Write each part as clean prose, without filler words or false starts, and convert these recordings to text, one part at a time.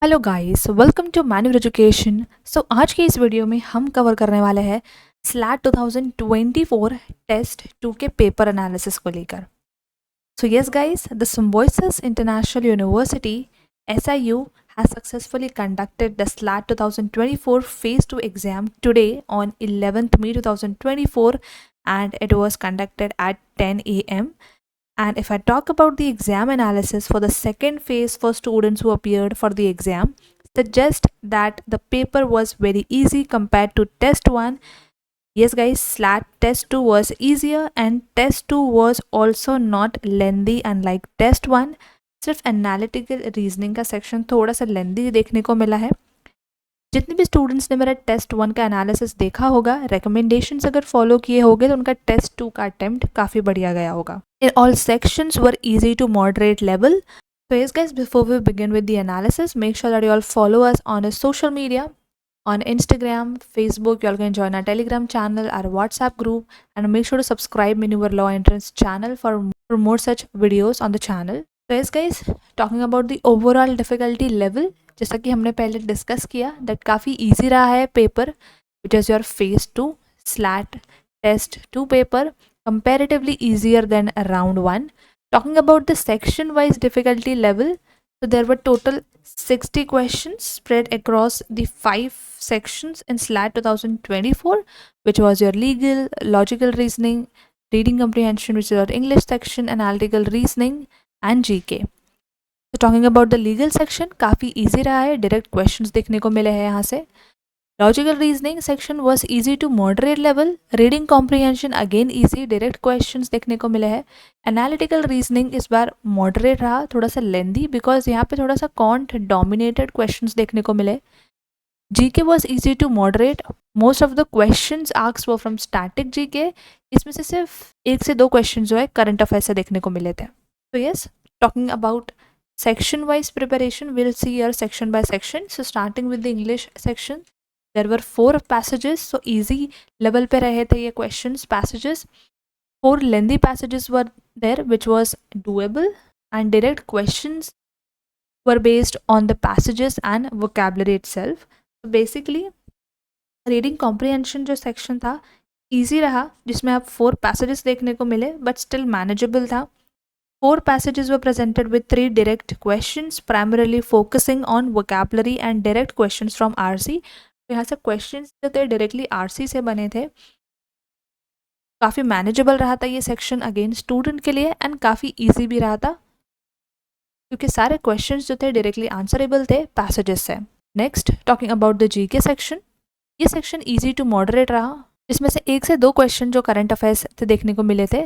Hello guys, welcome to Manual Education. आज के इस वीडियो में हम कवर करने वाले हैं स्लैट 2024 टेस्ट 2 के पेपर एनालिसिस को लेकर। Yes guys, the symbiosis international university SIU has successfully conducted the SLAT 2024 Phase 2 exam today on 11th May 2024, and it was conducted at 10 a.m. And if I talk about the exam analysis for the second phase for students who appeared for the exam, suggest that the paper was very easy compared to test 1. Yes guys, SLAT test 2 was easier and test 2 was also not lengthy unlike test 1. सिर्फ analytical reasoning का section थोड़ा सा लेंदी देखने को मिला है। जितने भी स्टूडेंट्स ने मेरा टेस्ट 1 का एनालिसिस देखा होगा, रिकमेंडेशंस अगर फॉलो किए होंगे तो उनका टेस्ट 2 का अटेम्प्ट काफ़ी बढ़िया गया होगा। All sections were easy to moderate level. So yes guys, before we begin with the analysis, make sure that you all follow us on our social media, on Instagram, Facebook. You all can join our Telegram channel, our WhatsApp group, and make sure to subscribe Maneuver Law Entrance channel for more such videos on the channel. So yes guys, talking about the overall difficulty level, जैसा कि हमने पहले discuss किया, that काफ़ी easy रहा है paper, which is your phase 2 SLAT test 2 paper, comparatively easier than round 1. Talking about the section wise difficulty level, so there were total 60 questions spread across the 5 sections in SLAT 2024, which was your legal, logical reasoning, reading comprehension, which is your English section, analytical reasoning, and GK. So talking about the legal section, काफ़ी easy रहा है, direct questions देखने को मिले हैं यहाँ से. Logical reasoning section was easy to moderate level. Reading comprehension again easy, direct questions देखने को मिले हैं. Analytical reasoning इस बार moderate रहा, थोड़ा सा lengthy because यहाँ पे थोड़ा सा quant dominated questions देखने को मिले. GK was easy to moderate. Most of the questions asked were from static GK. इसमें से सिर्फ 1 से 2 questions जो है current affairs से देखने को मिले थे. So yes, talking about section wise preparation, we'll see here section by section. So starting with the English section, there were 4 passages, so easy level पे रहे थे ये questions passages. 4 lengthy passages were there which was doable, and direct questions were based on the passages and vocabulary itself. So basically reading comprehension जो section था easy रहा, जिसमें आप 4 passages देखने को मिले but still manageable था. 4 passages were presented with 3 direct questions, primarily focusing on vocabulary and direct questions from RC. यहाँ से क्वेश्चंस जो थे डायरेक्टली RC से बने थे. काफ़ी मैनेजेबल रहा था ये सेक्शन अगेन स्टूडेंट के लिए, एंड काफ़ी इजी भी रहा था क्योंकि सारे क्वेश्चंस जो थे डायरेक्टली आंसरेबल थे पैसेजेस से. Next talking about the GK section, ये सेक्शन इजी टू मॉडरेट रहा, जिसमें से 1 से 2 क्वेश्चन जो करंट अफेयर्स थे देखने को मिले थे.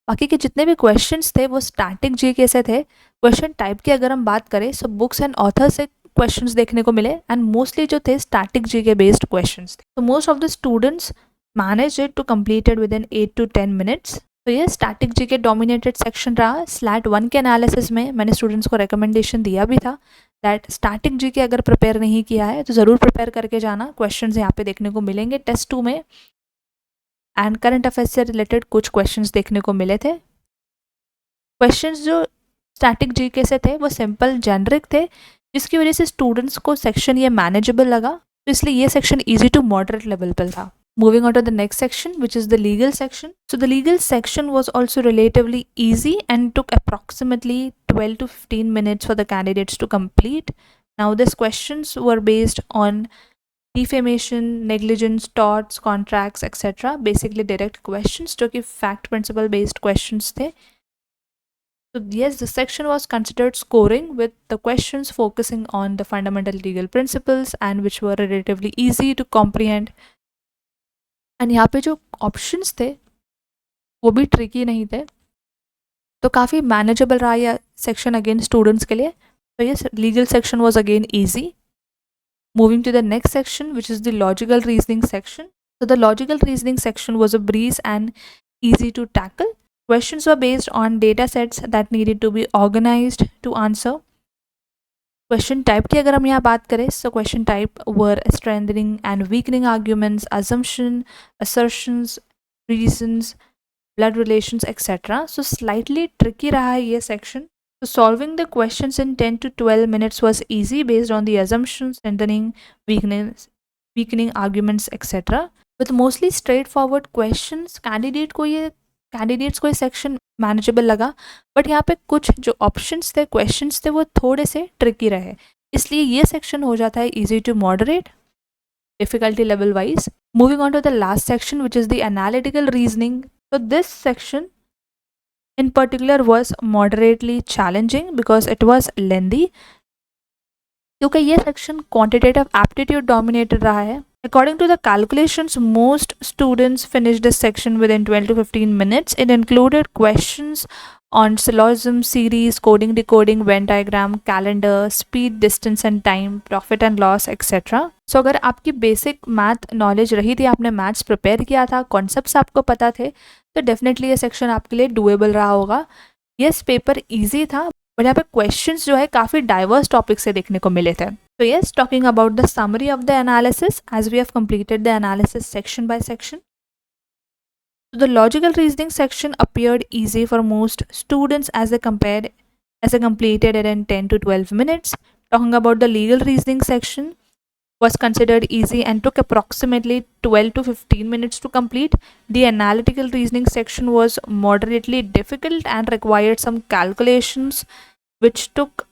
बाकी के जितने भी क्वेश्चंस थे वो स्टैटिक जीके से थे. क्वेश्चन टाइप की अगर हम बात करें सो बुक्स एंड ऑथर से क्वेश्चंस देखने को मिले, एंड मोस्टली जो थे स्टैटिक जीके बेस्ड क्वेश्चंस थे. तो most of the students managed it to complete it within 8 to 10 minutes. तो ये स्टैटिक जीके डोमिनेटेड सेक्शन रहा. स्लैट 1 के एनालिसिस में मैंने स्टूडेंट्स को रिकमेंडेशन दिया भी था दैट स्टैटिक जीके अगर प्रिपेयर नहीं किया है तो ज़रूर प्रिपेयर करके जाना. क्वेश्चंस यहाँ पे देखने को मिलेंगे टेस्ट 2 में, एंड करंट अफेयर्स से रिलेटेड कुछ क्वेश्चंस देखने को मिले थे. क्वेश्चंस जो स्टैटिक जीके से थे वो सिंपल जेनरिक थे, जिसकी वजह से स्टूडेंट्स को सेक्शन ये मैनेजेबल लगा, तो इसलिए ये section easy to moderate level पर था. Moving on to the next section, which is the legal section. So the legal section was also relatively easy and took approximately 12 to 15 minutes for the candidates to complete. Now these questions were based on defamation, negligence, torts, contracts, etc. Basically direct questions, जो कि fact principle based questions थे. So yes, the section was considered scoring with the questions focusing on the fundamental legal principles and which were relatively easy to comprehend. And यहाँ पे जो options थे वो भी tricky नहीं थे, तो काफ़ी मैनेजेबल रहा यह सेक्शन अगेन स्टूडेंट्स के लिए. तो ये legal section was again easy. Moving to the next section which is the logical reasoning section. So the logical reasoning section was a breeze and easy to tackle. Questions were based on data sets that needed to be organized to answer. Question type की अगर हम यहाँ बात करें so question type were strengthening and weakening arguments, assumption, assertions, reasons, blood relations, etc. So slightly tricky रहा है ये section. So solving the questions in 10 to 12 minutes was easy based on the assumptions, strengthening, weakening arguments, etc. With mostly straightforward questions, candidates को ये section manageable लगा, but यहाँ पे कुछ जो ऑप्शंस थे, क्वेश्चंस थे, वो थोड़े से ट्रिकी रहे, इसलिए ये सेक्शन हो जाता है easy to moderate difficulty level wise. Moving on to the last section, which is the analytical reasoning. So this section in particular was moderately challenging because it was lengthy, क्योंकि ये section quantitative aptitude dominated रहा है. According to the calculations, most students finished this section within 12 to 15 minutes. It included questions on syllogism, series, coding, decoding, Venn diagram, calendar, speed, distance and time, profit and loss, etc. So अगर आपकी basic math knowledge रही थी, आपने maths prepare किया था, concepts आपको पता थे, तो डेफिनेटली ये सेक्शन आपके लिए डुएबल रहा होगा. यस, पेपर ईजी था, बट यहाँ पे क्वेश्चंस जो है काफ़ी डाइवर्स टॉपिक से देखने को मिले थे. So yes, talking about the summary of the analysis, as we have completed the analysis section by section. So the logical reasoning section appeared easy for most students as they completed it in 10 to 12 minutes. Talking about the legal reasoning section was considered easy and took approximately 12 to 15 minutes to complete. The analytical reasoning section was moderately difficult and required some calculations, which took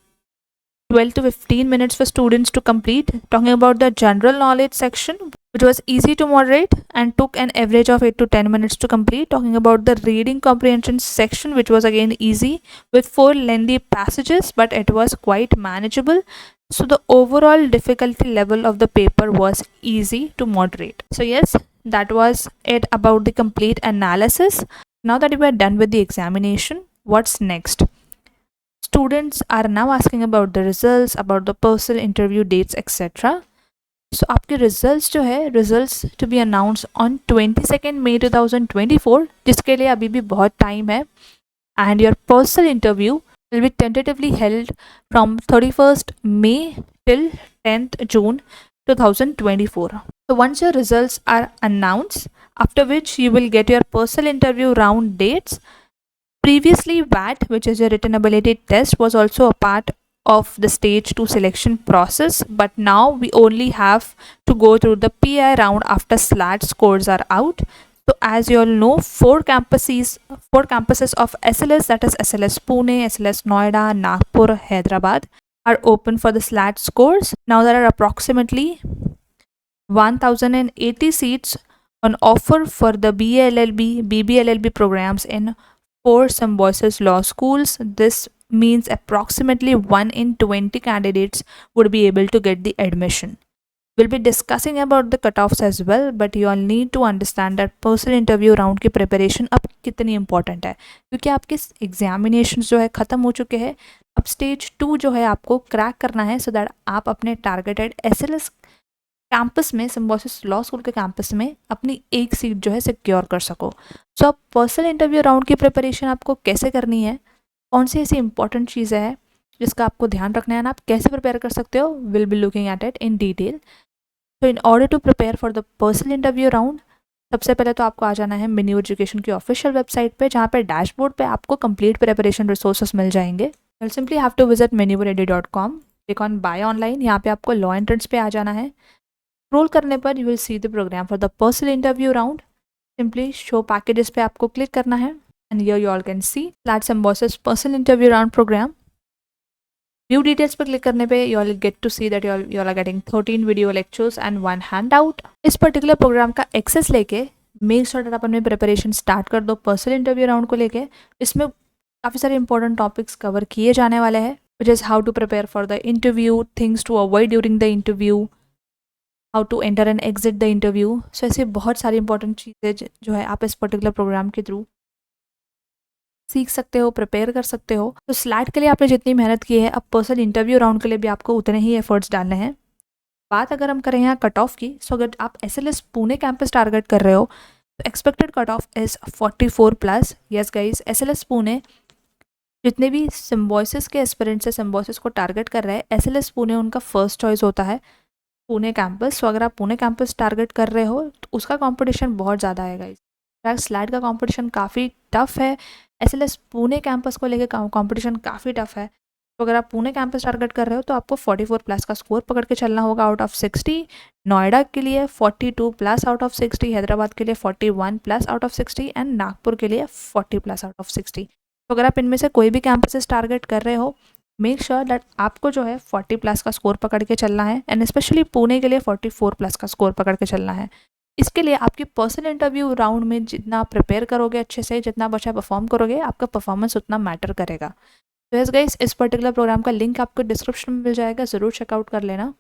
12 to 15 minutes for students to complete. Talking about the general knowledge section, which was easy to moderate and took an average of 8 to 10 minutes to complete. Talking about the reading comprehension section, which was again easy with 4 lengthy passages, but it was quite manageable. So the overall difficulty level of the paper was easy to moderate. So yes, that was it about the complete analysis. Now that we are done with the examination, what's next? Students are now asking about the results, about the personal interview dates, etc. So आपके results जो है, results to be announced on 22nd May 2024, जिसके लिए अभी भी बहुत time है, and your personal interview will be tentatively held from 31st May till 10th June 2024. So once your results are announced, after which you will get your personal interview round dates. Previously, VAT, which is your written ability test, was also a part of the stage 2 selection process, but now we only have to go through the PI round after SLAT scores are out. So as you all know, four campuses of SLS, that is SLS Pune, SLS Noida, Nagpur, Hyderabad, are open for the SLAT scores. Now there are approximately 1080 seats on offer for the BA LLB, BB LLB programs in 4 Symbiosis law schools. This means approximately 1 in 20 candidates would be able to get the admission. We'll be discussing about the cutoffs as well, but you all need to understand that personal interview round की preparation अब कितनी important है, क्योंकि आपके examinations जो है ख़त्म हो चुके हैं. अब stage 2 जो है आपको crack करना है, so that आप अपने targeted SLS कैंपस में, सिम्बोसिस लॉ स्कूल के कैंपस में अपनी एक सीट जो है सिक्योर कर सको. सो अब पर्सनल इंटरव्यू राउंड की प्रिपरेशन आपको कैसे करनी है, कौन सी ऐसी इंपॉर्टेंट चीज़ें हैं जिसका आपको ध्यान रखना है, ना आप कैसे प्रिपेयर कर सकते हो, will be looking at it in detail. So in order to prepare for the personal interview round, सबसे पहले तो आपको आ जाना है मेन्यू एजुकेशन की ऑफिशियल वेबसाइट पे, जहाँ पे डैशबोर्ड पे आपको कंप्लीट प्रिपरेशन रिसोर्सेस मिल जाएंगे. You simply have to visit menuready.com, click on buy online. यहाँ पे आपको लॉ एंट्रेंस पे आ जाना है. स्क्रॉल करने पर you will see the program for the personal interview round. Simply show packages पे आपको क्लिक करना है, and here you all can see SLAT Symbiosis personal interview round program. View details पर क्लिक करने पे you all get to see that you all are getting 13 video lectures and 1 hand out. इस particular programme का access लेके make sure that आप अपने preparation start कर दो पर्सनल इंटरव्यू राउंड को लेके. इसमें काफ़ी सारे इंपॉर्टेंट टॉपिक्स कवर किए जाने वाले हैं, which is how to prepare for the interview, things to avoid during the interview, how to enter and exit the interview. So ऐसी बहुत सारी इंपॉर्टेंट चीज़ें जो है आप इस पर्टिकुलर प्रोग्राम के थ्रू सीख सकते हो, प्रिपेयर कर सकते हो. तो SLAT के लिए आपने जितनी मेहनत की है, अब पर्सनल इंटरव्यू राउंड के लिए भी आपको उतने ही एफर्ट्स डालने हैं. बात अगर हम करें यहाँ कट ऑफ की, सो अगर आप SLS पुणे कैंपस टारगेट कर रहे हो तो expected cut off is 44+. Yes guys, SLS Pune जितने भी सिम्बोसिस के एस्पिरेंट्स है, सिम्बोसिस को टारगेट कर रहे हैं, SLS पुणे उनका फर्स्ट चॉइस होता है, पुणे कैंपस. सो अगर आप पुणे कैंपस टारगेट कर रहे हो तो उसका कंपटीशन बहुत ज़्यादा है गाइस. स्लैट का कंपटीशन काफ़ी टफ है, S L S Pune campus को लेके कंपटीशन काफ़ी टफ है। तो अगर आप पुणे कैंपस टारगेट कर रहे हो तो आपको 44 प्लस का स्कोर पकड़ के चलना होगा आउट ऑफ 60, नोएडा के लिए 42 प्लस आउट ऑफ 60, हैदराबाद के लिए 41 plus out of 60 and Nagpur के लिए 40 प्लस आउट ऑफ 60। तो अगर आप इनमें से कोई भी कैंपसेस टारगेट कर रहे हो, मेक श्योर दैट आपको जो है 40 प्लस का स्कोर पकड़ के चलना है, एंड स्पेशली पुणे के लिए 44 प्लस का स्कोर पकड़ के चलना है। इसके लिए आपकी पर्सनल इंटरव्यू राउंड में जितना प्रिपेयर करोगे अच्छे से, जितना अच्छा परफॉर्म करोगे, आपका परफॉर्मेंस उतना मैटर करेगा। तो यस गाइस, इस पर्टिकुलर प्रोग्राम का लिंक आपको डिस्क्रिप्शन में मिल जाएगा, ज़रूर चेकआउट कर लेना।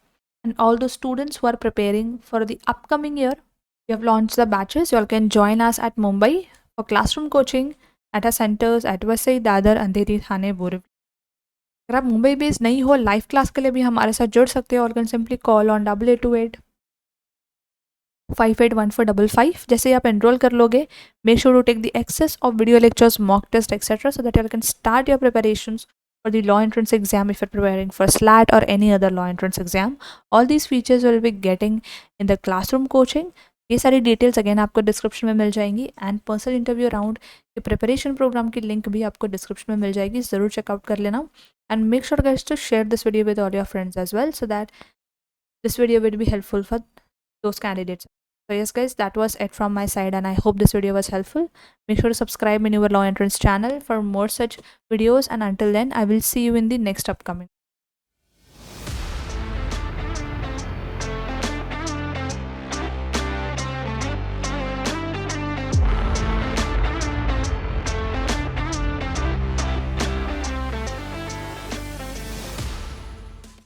And all the students who are preparing for the upcoming year, we have launch the batches, you all can join us at Mumbai for classroom coaching at our centres at Vasai, Dadar, Andheri, Thane, Borivali. अगर आप Mumbai based नहीं हो, live class के लिए भी हमारे साथ जुड़ सकते हो। All can simply call on 8828 581455। जैसे ही आप एनरोल कर लोगे, make sure to take the access of video lectures, mock test etcetera, so that you can start your preparations for the law entrance exam if you're preparing for SLAT or any other law entrance exam. All these features will be getting in the classroom coaching. ये सारी details again आपको description में मिल जाएंगी, and personal interview round के preparation programme की link भी आपको description में मिल जाएगी, ज़रूर चेकआउट कर लेना। And make sure guys to share this video with all your friends as well, so that this video will be helpful for those candidates. So yes guys, that was it from my side, and I hope this video was helpful. Make sure to subscribe in your law entrance channel for more such videos, and until then I will see you in the next upcoming.